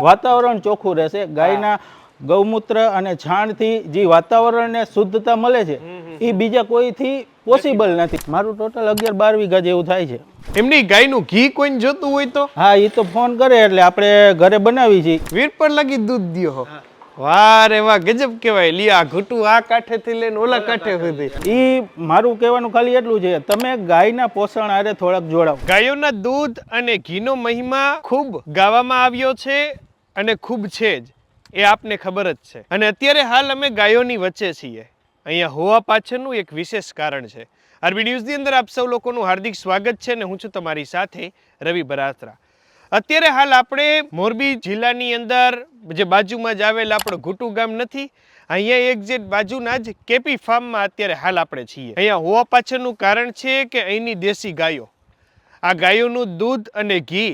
વાતાવરણ ચોખ્ખું રહેશે. ગાયના ગૌમૂત્ર અને છાણથી જે વાતાવરણને શુદ્ધતા મળે છે એ બીજા કોઈથી પોસિબલ નથી. મારું ટોટલ 11-12 વીઘા જેવું થાય છે. એમની ગાયનું ઘી કોઈને જોતું હોય તો? હા, એ તો ફોન કરે એટલે આપણે ઘરે બનાવી છીએ. વીર પર લાગી દૂધ દ્યો. વાહ રે વાહ, ગજબ કહેવાય. લિયા ઘૂટું આ કાંઠેથી લઈને ઓલા કાંઠે સુધી. ઈ મારું કહેવાનું ખાલી એટલું છે, તમે ગાયના પોષણ આરે થોડાક જોડાવ. ગાયોના દૂધ અને ઘીનો મહિમા ખૂબ ગાવામાં આવ્યો છે અને ખૂબ છે જ, એ આપને ખબર જ છે. અને અત્યારે હાલ અમે ગાયોની વચ્ચે છીએ. અહીંયા હોવા પાછળનું એક વિશેષ કારણ છે. આરબી ન્યૂઝની અંદર આપ સૌ લોકોનું હાર્દિક સ્વાગત છે અને હું છું તમારી સાથે રવિ બરાત્રા. અત્યારે હાલ આપણે મોરબી જિલ્લાની અંદર જે બાજુમાં જ આવેલ આપણું ઘૂટું ગામ નથી, અહીંયા એક્ઝેક્ટ બાજુના જ કેપી ફાર્મમાં અત્યારે હાલ આપણે છીએ. અહીંયા હોવા પાછળનું કારણ છે કે અહીંની દેશી ગાયો, આ ગાયોનું દૂધ અને ઘી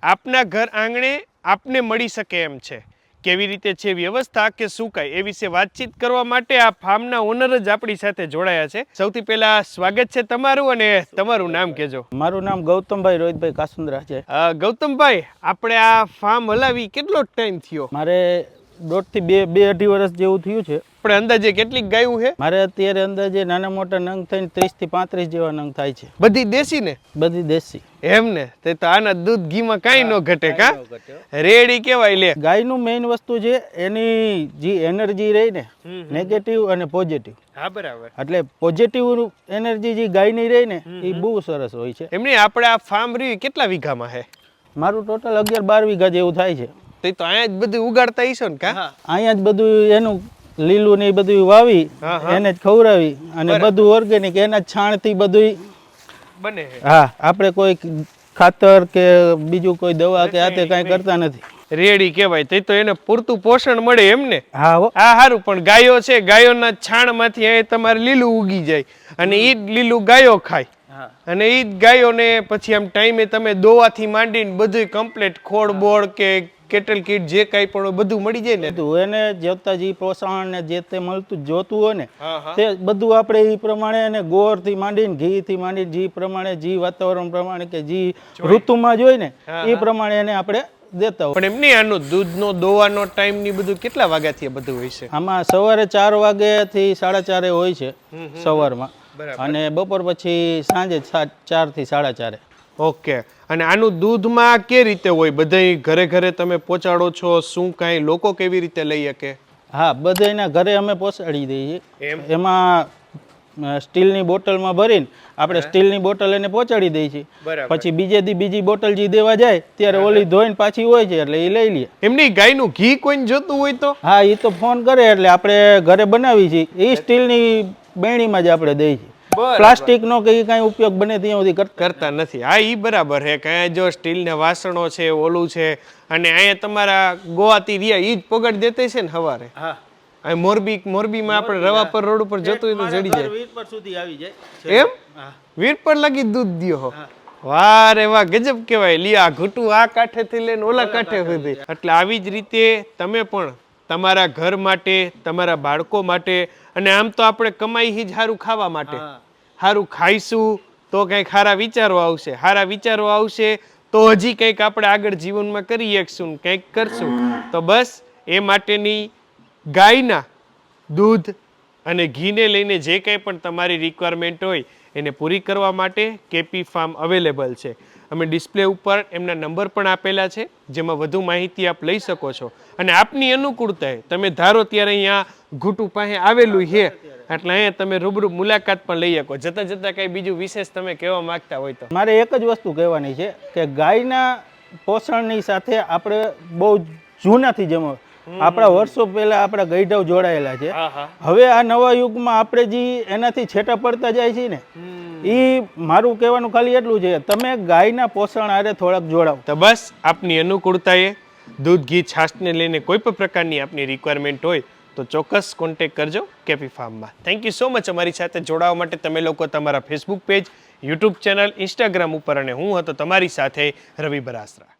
આપના ઘર આંગણે આપને મળી શકે એમ છે. કેવી રીતે છે વ્યવસ્થા કે શું કાંઈ એ વિશે વાતચીત કરવા માટે આ ફાર્મના ઓનર જ આપણી સાથે જોડાયા છે. સૌથી પહેલા સ્વાગત છે તમારું અને તમારું નામ કહેજો. મારું નામ ગૌતમભાઈ રોહિતભાઈ કાસુંદ્રા છે. ગૌતમભાઈ, આપણે આ ફાર્મ હલાવી કેટલો ટાઈમ થયો? મારે 1.5 થી 2.5 વર્ષ જેવું થયું છે. આપણે અંદાજે કેટલીક ગાયું છે? મારે અત્યારે અંદાજે નાના મોટા નંગ થઈને 30 થી 35 જેવા નંગ થાય છે. બધી દેશી ને? બધી દેશી. એમ ને? તે તો આના દૂધ ઘીમાં કાંઈ ન ઘટે કા? રેડી કહેવાય. લે, ગાયનું મેઇન વસ્તુ છે એની જે એનર્જી રહી ને, નેગેટિવ અને પોઝિટિવ. હા, બરાબર. એટલે પોઝિટિવ એનર્જી જે ગાયની રહી ને એ બહુ સરસ હોય છે. એમની આપણે આ ફાર્મ રહ્યું કેટલા વીઘામાં છે? મારું ટોટલ 11-12 વીઘા જેવું થાય છે. તો અહીંયા જ બધું ઉગાડતા હશો ને કા? અહીંયા જ બધું એનું લીલું ને એ બધું વાવી એને જ ખવડાવી અને બધું ઓર્ગેનિક એના જ છાણથી બધું બને. હા, આપણે કોઈ ખાતર કે બીજું કોઈ દવા કે આતે કાંઈ કરતા નથી. રેડી કહેવાય. તે તો એને પૂરતું પોષણ મળે એમ ને? હા હો. આ સારું. પણ ગાયો છે, ગાયોના છાણમાંથી અહીં તમારે લીલું ઉગી જાય અને ઈ જ લીલું ગાયો ખાય અને ઈ જ ગાયોને પછી આમ ટાઈમે તમે દોવાથી માંડીને બધું કમ્પ્લીટ ખોળ બોળ કે કેટલ કીટ જે કાંઈ પણ બધું મળી જાય ને, એને જોતા જે પોષણ ને જે તે મળતું જોતું હોય ને તે બધું આપણે એ પ્રમાણે અને ગોળથી માંડીને ઘીથી માંડીને જે પ્રમાણે જે વાતાવરણ પ્રમાણે કે જે ઋતુમાં જોઈ ને એ પ્રમાણે એને આપણે દેતા હોય. પણ એમની આનું દૂધનો દોવાનો ટાઈમ ની બધું કેટલા વાગ્યાથી બધું હોય છે? આમાં સવારે 4 વાગ્યાથી 4:30 હોય છે સવારમાં અને બપોર પછી સાંજે 4 થી 4:30. ઓકે. અને આનું દૂધમાં કે રીતે હોય? બધા ઘરે ઘરે તમે પહોંચાડો છો? શું કાંઈ લોકો કેવી રીતે લઈ શકે? હા, બધાના ઘરે અમે પહોંચાડી દઈએ. એમાં સ્ટીલની બોટલમાં ભરીને આપણે સ્ટીલની બોટલ એને પહોંચાડી દઈએ છીએ. પછી બીજે દી બીજી બોટલ જે દેવા જાય ત્યારે ઓલી ધોઈને પાછી હોય છે એટલે એ લઈ લઈએ. એમની ગાયનું ઘી કોઈને જોતું હોય તો? હા, એ તો ફોન કરે એટલે આપણે ઘરે બનાવી છીએ. એ સ્ટીલની બેણીમાં જ આપણે દઈએ છીએ. પ્લાસ્ટિક નો કઈ ઉપયોગ બને ત્યાં સુધી કરતા નથી. હા, ઈ બરાબર છે. કઈ જો સ્ટીલ ને વાસણો છે, ઓલું છે, અને અહીંયા તમારા ગોવાતી રહ્યા ઈ જ પગડ દેતે છે ને સવારે. હા, મોરબીમાં આપણે રવાપર રોડ ઉપર જતું હોય તો જડી જાય. વીરપર સુધી આવી જાય. એમ? વીરપર લાગી દૂધ દ્યો. વાહ રે વાહ, ગજબ કહેવાય. લિયા ઘૂટું આ કાંઠેથી લઈને ઓલા કાંઠે સુધી. એટલે આવી જ રીતે તમે પણ તમારા ઘર માટે, તમારા બાળકો માટે, અને આમ તો આપણે કમાઈ જ સારું ખાવા માટે, સારું ખાઈશું તો કંઈક સારા વિચારો આવશે, સારા વિચારો આવશે તો હજી કંઈક આપણે આગળ જીવનમાં કરી શકશું, કંઈક કરશું. તો બસ એ માટેની ગાયના દૂધ અને ઘીને લઈને જે કંઈ પણ તમારી રિક્વાયરમેન્ટ હોય એને પૂરી કરવા માટે કેપી ફાર્મ અવેલેબલ છે. અમે ડિસ્પ્લે ઉપર એમના નંબર પણ આપેલા છે જેમાં વધુ માહિતી આપ લઈ શકો છો. અને આપની અનુકૂળતાએ તમે ધારો ત્યારે અહીંયા ઘૂટું પાસે આવેલું છે એટલે અહીંયા તમે રૂબરૂ મુલાકાત પણ લઈ શકો. જતા જતા કઈ બીજું વિશેષ તમે કહેવા માંગતા હોય તો? મારે એક જ વસ્તુ કહેવાની છે કે ગાયના પોષણની સાથે આપણે બહુ જૂનાથી જેમ આપણા વર્ષો પહેલા આપણા ગઈઢાવ જોડાયેલા છે. હવે આ નવા યુગમાં આપણે જે એનાથી છેટા પડતા જાય છે ને, એ મારું કહેવાનું ખાલી એટલું છે, તમે ગાયના પોષણ આરે થોડાક જોડાવ. તો બસ આપની અનુકૂળતાએ દૂધ ઘી છાશને લઈને કોઈ પણ પ્રકારની આપની રિક્વાયરમેન્ટ હોય તો ચોક્કસ કોન્ટેક્ટ કરજો કેપી ફાર્મમાં. થેન્ક યુ સો મચ અમારી સાથે જોડાવા માટે. તમે લોકો તમારા Facebook page, YouTube channel, Instagram ઉપર, અને હું હતો તમારી સાથે રવિ બરાત્રા.